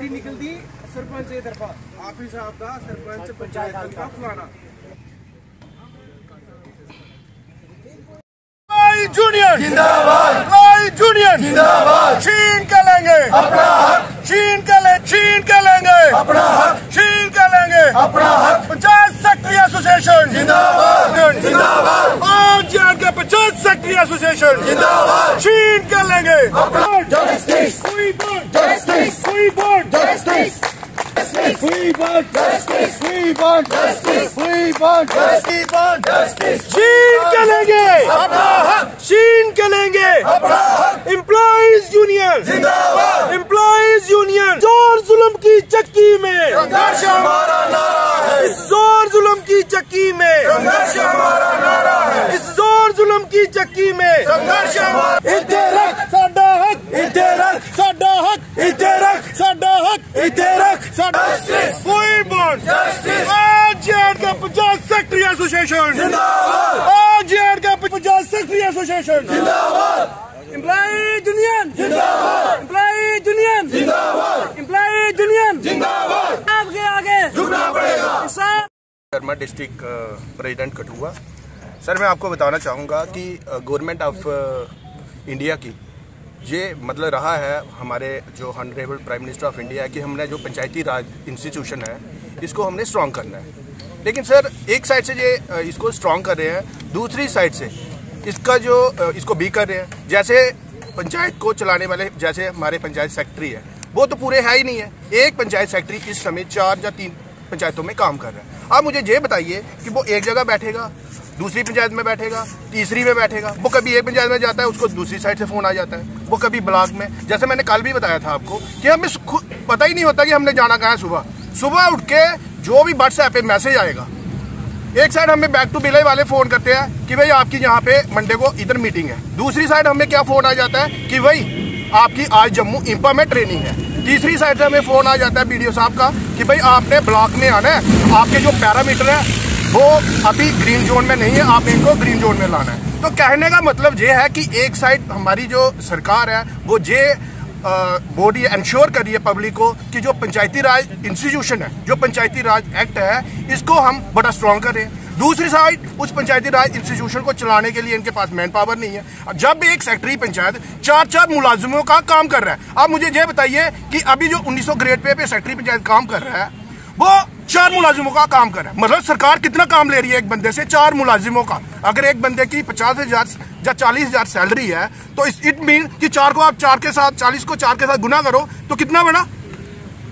निकलती सरपंच की तरफा ऑफिस आपका सरपंच पंचायत का फलाना जूनियर जिंदाबाद, जूनियर जिंदाबाद। छीन के लेंगे अपना हक, छीन के लेंगे अपना हक, छीन के लेंगे अपना हक। पंचायत सेक्रेटरी एसोसिएशन जिंदाबाद, जिंदाबाद। आज के पंचायत सेक्रेटरी एसोसिएशन जिंदाबाद, छीन के लेंगे अपना justice, We want justice, we want justice, we want justice, we want justice, we want justice। छीन के लेंगे अपना हक, छीन के लेंगे अपना हक। एम्प्लॉइज यूनियन जिंदाबाद, एम्प्लॉइज यूनियन। जोर जुल्म की चक्की में संघर्ष हमारा नारा है, इस जोर जुल्म की चक्की में संघर्ष हमारा नारा है, इस जोर जुल्म की चक्की में संघर्ष हमारा। इधर रख साडा हक, इधर रख साडा हक, इधर रख साडा हक, इधर रख साडा जस्टिस। We want justice। आज के पंचायत सेक्रेटरी एसोसिएशन जिंदाबाद, आज के पंचायत सेक्रेटरी एसोसिएशन जिंदाबाद। एम्प्लॉइज यूनियन जिंदाबाद, एम्प्लॉइज यूनियन जिंदाबाद, एम्प्लॉइज यूनियन जिंदाबाद। आपके आगे झुकना पड़ेगा। Sharma district president Kathua. Sir, मैं आपको बताना चाहूँगा कि गवर्नमेंट ऑफ इंडिया की ये मतलब रहा है हमारे जो honourable prime minister of India है कि हमने जो पंचायती राज इंस्टीट्यूशन है इसको हमने स्ट्रॉन्ग करना है। लेकिन सर एक साइड से ये इसको स्ट्रॉन्ग कर रहे हैं, दूसरी साइड से इसका जो इसको भी कर रहे हैं। जैसे पंचायत को चलाने वाले जैसे हमारे पंचायत सेक्रेटरी है वो तो पूरे है ही नहीं है। एक पंचायत सेक्रेटरी इस समय 4 या 3 पंचायतों में काम कर रहा है। आप मुझे ये बताइए कि वो एक जगह बैठेगा, दूसरी पंचायत में बैठेगा, तीसरी में बैठेगा, वो कभी एक पंचायत में जाता है उसको दूसरी साइड से फोन आ जाता है, वो कभी ब्लॉक में। जैसे मैंने कल भी बताया था आपको कि हमें पता ही नहीं होता कि हमने जाना कहाँ है। सुबह उठ के जो भी व्हाट्सएप पे मैसेज आएगा, एक साइड हमें बैक टू विलेज वाले फोन करते हैं कि भाई आपकी यहाँ पे मंडे को इधर मीटिंग है, दूसरी साइड हमें क्या फोन आ जाता है कि भाई आपकी आज जम्मू इंपा में ट्रेनिंग है, तीसरी साइड से हमें फोन आ जाता है बीडीओ साहब का कि भाई आपने ब्लॉक में आना है, आपके जो पैरामीटर है वो अभी ग्रीन जोन में नहीं है, आप इनको ग्रीन जोन में लाना है। तो कहने का मतलब ये है कि एक साइड हमारी जो सरकार है वो ये बॉडी इंश्योर कर रही है पब्लिक को कि जो पंचायती राज इंस्टीट्यूशन है, जो पंचायती राज एक्ट है, इसको हम बड़ा स्ट्रॉन्ग कर रहे हैं। दूसरी साइड उस पंचायती राज इंस्टीट्यूशन को चलाने के लिए इनके पास मैन पावर नहीं है। जब एक सेक्रेटरी पंचायत 4 मुलाजिमों का काम कर रहा है, आप मुझे ये बताइए कि अभी जो 1900 ग्रेड पे सेक्रेटरी पंचायत काम कर रहा है वो 4 मुलाजिमों का काम कर रहा है। मतलब सरकार कितना काम ले रही है एक बंदे से, 4 मुलाजिमों का। अगर एक बंदे की 50,000 या 40,000 सैलरी है तो इट मीन कि 4 को आप 4 के साथ 40 को 4 के साथ गुना करो तो कितना बना।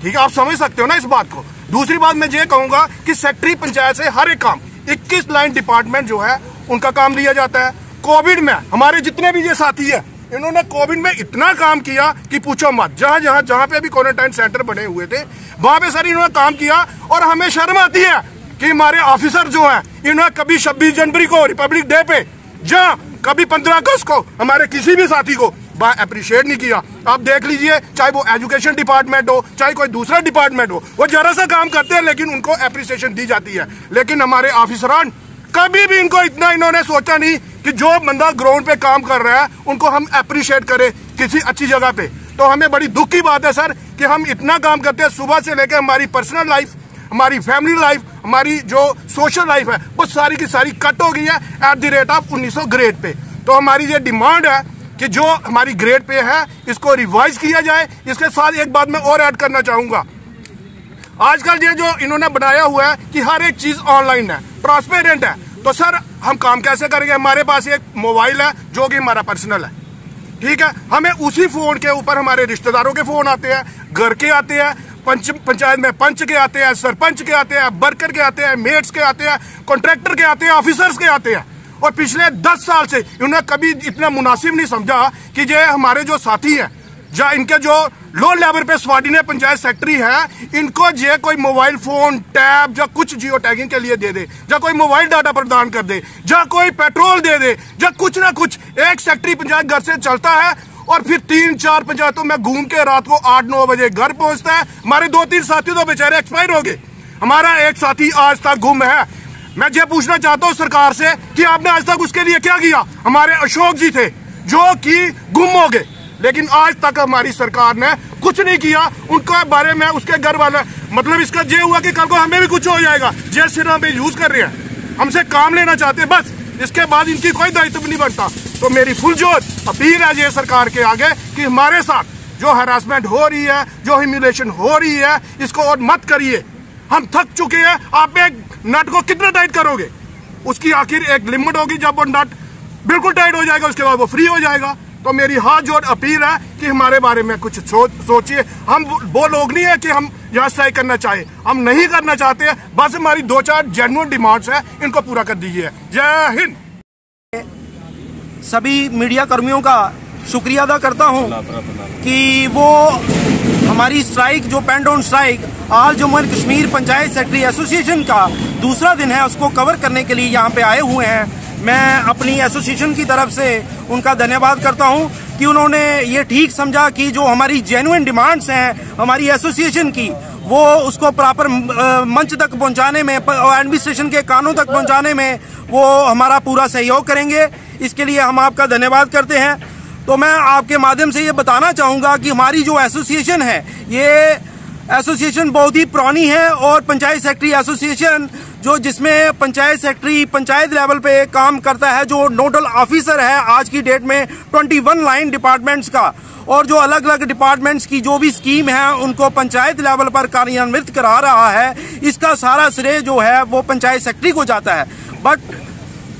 ठीक है, आप समझ सकते हो ना इस बात को। दूसरी बात मैं ये कहूंगा कि सेक्रेटरी पंचायत से हर एक काम 21 लाइन डिपार्टमेंट जो है उनका काम लिया जाता है। कोविड में हमारे जितने भी ये साथी है इन्होंने कोविड में इतना काम किया कि पूछो मत। जहां पे अभी क्वारंटाइन सेंटर बने हुए थे वहां पे सर इन्होंने काम किया। और हमें शर्म आती है कि हमारे ऑफिसर जो हैं इन्होंने कभी 26 जनवरी को रिपब्लिक डे पे या कभी 15 अगस्त को हमारे किसी भी साथी को अप्रिशिएट नहीं किया। आप देख लीजिए, चाहे वो एजुकेशन डिपार्टमेंट हो चाहे कोई दूसरा डिपार्टमेंट हो, वो जरा सा काम करते हैं लेकिन उनको अप्रिसिएशन दी जाती है। लेकिन हमारे ऑफिसरान कभी भी इनको इतना इन्होंने सोचा नहीं कि जो बंदा ग्राउंड पे काम कर रहा है उनको हम अप्रिशिएट करें किसी अच्छी जगह पे। तो हमें बड़ी दुख की बात है सर कि हम इतना काम करते हैं, सुबह से लेकर हमारी पर्सनल लाइफ, हमारी फैमिली लाइफ, हमारी जो सोशल लाइफ है वो सारी की सारी कट हो गई है at the rate of 1900 grade pay. तो हमारी ये डिमांड है कि जो हमारी ग्रेड पे है इसको रिवाइज किया जाए। इसके साथ एक बात मैं और ऐड करना चाहूंगा, आजकल ये जो इन्होंने बनाया हुआ है कि हर एक चीज ऑनलाइन है, ट्रांसपेरेंट है, तो सर हम काम कैसे करेंगे। हमारे पास एक मोबाइल है जो कि हमारा पर्सनल है, ठीक है, हमें उसी फोन के ऊपर हमारे रिश्तेदारों के फोन आते हैं, घर के आते हैं, पंचायत में पंच के आते हैं, सरपंच के आते हैं, वर्कर के आते हैं, मेट्स के आते हैं, कॉन्ट्रैक्टर के आते हैं, ऑफिसर्स के आते हैं। और पिछले 10 साल से इन्होंने कभी इतना मुनासिब नहीं समझा कि ये हमारे जो साथी हैं या इनके जो लो लेवल पे स्वार्डिनेट पंचायत सेक्रेटरी है, इनको ये कोई मोबाइल फोन टैब या कुछ जियो टैगिंग के लिए दे दे, या कोई मोबाइल डाटा प्रदान कर दे, या कोई पेट्रोल दे दे, या कुछ ना कुछ। एक सेक्रेटरी पंचायत घर से चलता है और फिर 3-4 पंचायतों में घूम के रात को 8-9 बजे घर पहुंचता है। हमारे 2-3 साथी तो बेचारे एक्सपायर हो गए। हमारा एक साथी आज तक गुम है। मैं ये पूछना चाहता हूँ सरकार से कि आपने आज तक उसके लिए क्या किया। हमारे अशोक जी थे जो कि गुम हो गए, लेकिन आज तक हमारी सरकार ने कुछ नहीं किया उनके बारे में, उसके घर वाले, मतलब इसका ये हुआ कि कल को हमें भी कुछ हो जाएगा। जय श्री राम पे यूज कर रहे हैं, हमसे काम लेना चाहते हैं बस, इसके बाद इनकी कोई दायित्व नहीं बनता। तो मेरी फुलजोर अपील है ये सरकार के आगे कि हमारे साथ जो हरासमेंट हो रही है, जो ह्यूमिलेशन हो रही है, इसको और मत करिए। हम थक चुके हैं। आप एक नट को कितना टाइट करोगे? उसकी आखिर एक लिमिट होगी, जब वो नट बिल्कुल टाइट हो जाएगा उसके बाद वो फ्री हो जाएगा। तो मेरी हाथ जोड़ अपील है कि हमारे बारे में कुछ सोचिए। हम वो लोग नहीं है कि हम यहाँ स्ट्राइक करना चाहे, हम नहीं करना चाहते हैं, बस हमारी 2-4 जेन्युइन डिमांड्स है, इनको पूरा कर दीजिए। जय हिंद। सभी मीडिया कर्मियों का शुक्रिया अदा करता हूं कि वो हमारी स्ट्राइक, जो pen down strike all Jammu and Kashmir panchayat secretary association का दूसरा दिन है, उसको कवर करने के लिए यहाँ पे आए हुए हैं। मैं अपनी एसोसिएशन की तरफ से उनका धन्यवाद करता हूं कि उन्होंने ये ठीक समझा कि जो हमारी जेन्युइन डिमांड्स हैं हमारी एसोसिएशन की, वो उसको प्रॉपर मंच तक पहुंचाने में और एडमिनिस्ट्रेशन के कानों तक पहुंचाने में वो हमारा पूरा सहयोग करेंगे। इसके लिए हम आपका धन्यवाद करते हैं। तो मैं आपके माध्यम से ये बताना चाहूँगा कि हमारी जो एसोसिएशन है, ये एसोसिएशन बहुत ही पुरानी है और पंचायत सेक्रेटरी एसोसिएशन जो जिसमें पंचायत सेक्रेटरी पंचायत लेवल पे काम करता है, जो नोडल ऑफिसर है आज की डेट में 21 लाइन डिपार्टमेंट्स का, और जो अलग अलग डिपार्टमेंट्स की जो भी स्कीम है उनको पंचायत लेवल पर कार्यान्वित करा रहा है, इसका सारा श्रेय जो है वो पंचायत सेक्रेटरी को जाता है। बट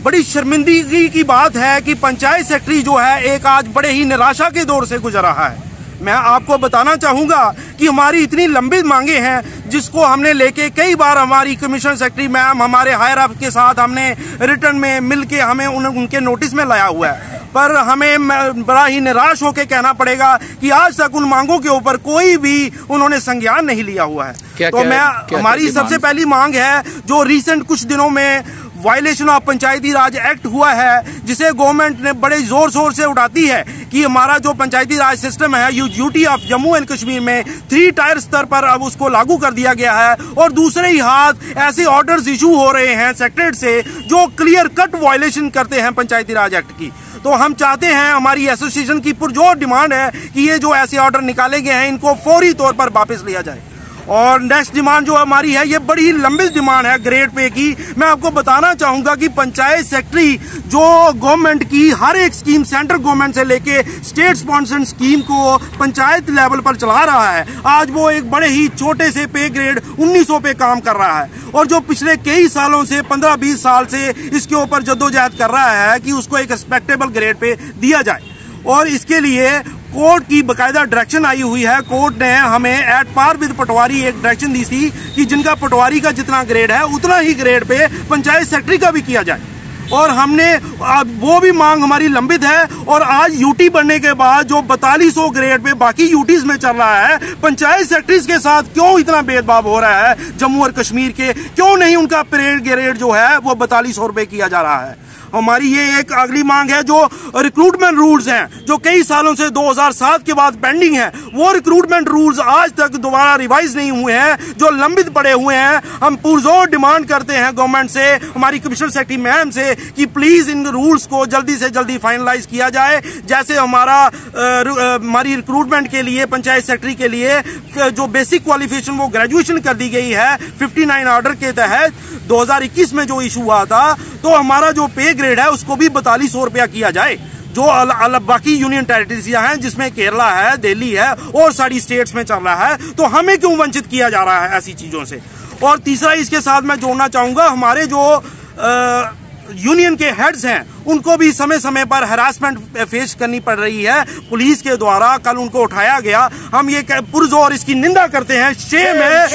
बड़ी शर्मिंदगी की बात है कि पंचायत सेक्रेटरी जो है एक आज बड़े ही निराशा के दौर से गुजर रहा है। मैं आपको बताना चाहूँगा कि हमारी इतनी लंबी मांगे हैं जिसको हमने लेके कई बार हमारी कमिश्नर सेक्रेटरी मैम हमारे हायर अप के साथ हमने रिटर्न में मिलके हमें उनके नोटिस में लाया हुआ है, पर हमें बड़ा ही निराश होकर कहना पड़ेगा कि आज तक उन मांगों के ऊपर कोई भी उन्होंने संज्ञान नहीं लिया हुआ है। हमारी सबसे पहली मांग है, जो रिसेंट कुछ दिनों में violation of Panchayati Raj act हुआ है, जिसे गवर्नमेंट ने बड़े जोर शोर से उठाती है कि हमारा जो पंचायती राज सिस्टम है UT of Jammu and Kashmir में 3 टायर स्तर पर अब उसको लागू कर दिया गया है, और दूसरे ही हाथ ऐसे ऑर्डर्स इशू हो रहे हैं सेक्रेटरीट से जो क्लियर कट वायलेशन करते हैं पंचायती राज एक्ट की। तो हम चाहते हैं, हमारी एसोसिएशन की पुरजोर डिमांड है कि ये जो ऐसे ऑर्डर निकाले गए हैं इनको फौरी तौर पर वापस लिया जाए। और नेक्स्ट डिमांड जो हमारी है, ये बड़ी ही लंबी डिमांड है ग्रेड पे की। मैं आपको बताना चाहूंगा कि पंचायत सेक्रेटरी जो गवर्नमेंट की हर एक स्कीम, सेंट्रल गवर्नमेंट से लेके स्टेट स्पॉन्सर्ड स्कीम को पंचायत लेवल पर चला रहा है, आज वो एक बड़े ही छोटे से पे ग्रेड 1900 पे काम कर रहा है, और जो पिछले कई सालों से 15-20 साल से इसके ऊपर जद्दोजहद कर रहा है कि उसको एक रिस्पेक्टेबल ग्रेड पे दिया जाए। और इसके लिए कोर्ट की बकायदा डायरेक्शन आई हुई है। कोर्ट ने हमें एट पार विद पटवारी एक डायरेक्शन दी थी कि जिनका पटवारी का जितना ग्रेड है उतना ही ग्रेड पे पंचायत सेक्रेटरी का भी किया जाए, और हमने वो भी मांग हमारी लंबित है। और आज यूटी बनने के बाद जो 4200 ग्रेड पे बाकी यूटीज में चल रहा है, पंचायत सेक्रेटरीज के साथ क्यों इतना भेदभाव हो रहा है जम्मू और कश्मीर के, क्यों नहीं उनका परेड ग्रेड जो है वो 4200 रुपए किया जा रहा है। हमारी ये एक अगली मांग है, जो रिक्रूटमेंट रूल्स हैं जो कई सालों से 2007 के बाद पेंडिंग है, वो रिक्रूटमेंट रूल्स आज तक दोबारा रिवाइज नहीं हुए हैं, जो लंबित पड़े हुए हैं। हम पुरजोर डिमांड करते हैं गवर्नमेंट से, हमारी कमिश्नर सेक्रेटरी मैम से, कि प्लीज इन रूल्स को जल्दी से जल्दी फाइनलाइज किया जाए। जैसे हमारी रिक्रूटमेंट के लिए पंचायत सेक्रेटरी के लिए जो बेसिक क्वालिफिकेशन वो ग्रेजुएशन कर दी गई है 59 ऑर्डर के तहत 2021 में जो इशू हुआ था, तो हमारा जो पे ग्रेड है उसको भी 4200 रुपया किया जाए, जो बाकी यूनियन टेरिटरीज हैं जिसमें केरला है, दिल्ली है और सारी स्टेट्स में चल रहा है, तो हमें क्यों वंचित किया जा रहा है ऐसी चीजों से। और तीसरा इसके साथ मैं जोड़ना चाहूंगा, हमारे जो यूनियन के हेड्स हैं उनको भी समय समय पर हरासमेंट फेस करनी पड़ रही है पुलिस के द्वारा। कल उनको उठाया गया, हम ये पुरजोर इसकी निंदा करते हैं। शेम है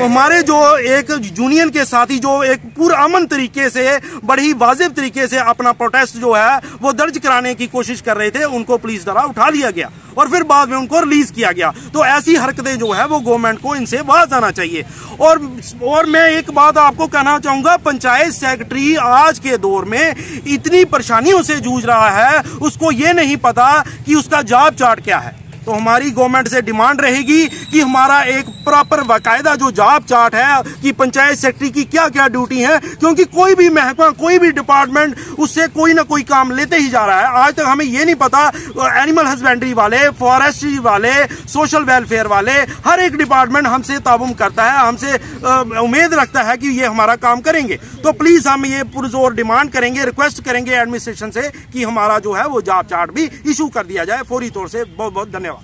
हमारे जो एक यूनियन के साथी जो एक पुरअमन तरीके से, बड़ी वाजिब तरीके से अपना प्रोटेस्ट जो है वो दर्ज कराने की कोशिश कर रहे थे, उनको पुलिस द्वारा उठा लिया गया और फिर बाद में उनको रिलीज किया गया। तो ऐसी हरकतें जो है वो गवर्नमेंट को इनसे बाज आना चाहिए। और मैं एक बात आपको कहना चाहूंगा, पंचायत सेक्रेटरी आज के दौर में इतनी परेशानियों से जूझ रहा है, उसको ये नहीं पता कि उसका जॉब चार्ट क्या है। तो हमारी गवर्नमेंट से डिमांड रहेगी कि हमारा एक प्रॉपर बाकायदा जो जॉब चार्ट है कि पंचायत सेक्रेटरी की क्या क्या ड्यूटी है, क्योंकि कोई भी महकमा कोई भी डिपार्टमेंट उससे कोई ना कोई काम लेते ही जा रहा है। आज तक हमें ये नहीं पता, एनिमल हस्बेंड्री वाले, फॉरेस्ट्री वाले, सोशल वेलफेयर वाले, हर एक डिपार्टमेंट हमसे ताबुम करता है, हमसे उम्मीद रखता है कि ये हमारा काम करेंगे। तो प्लीज हम ये पुरजोर डिमांड करेंगे, रिक्वेस्ट करेंगे एडमिनिस्ट्रेशन से कि हमारा जो है वो जॉब चार्ट भी इशू कर दिया जाए फौरी तौर से। बहुत बहुत धन्यवाद।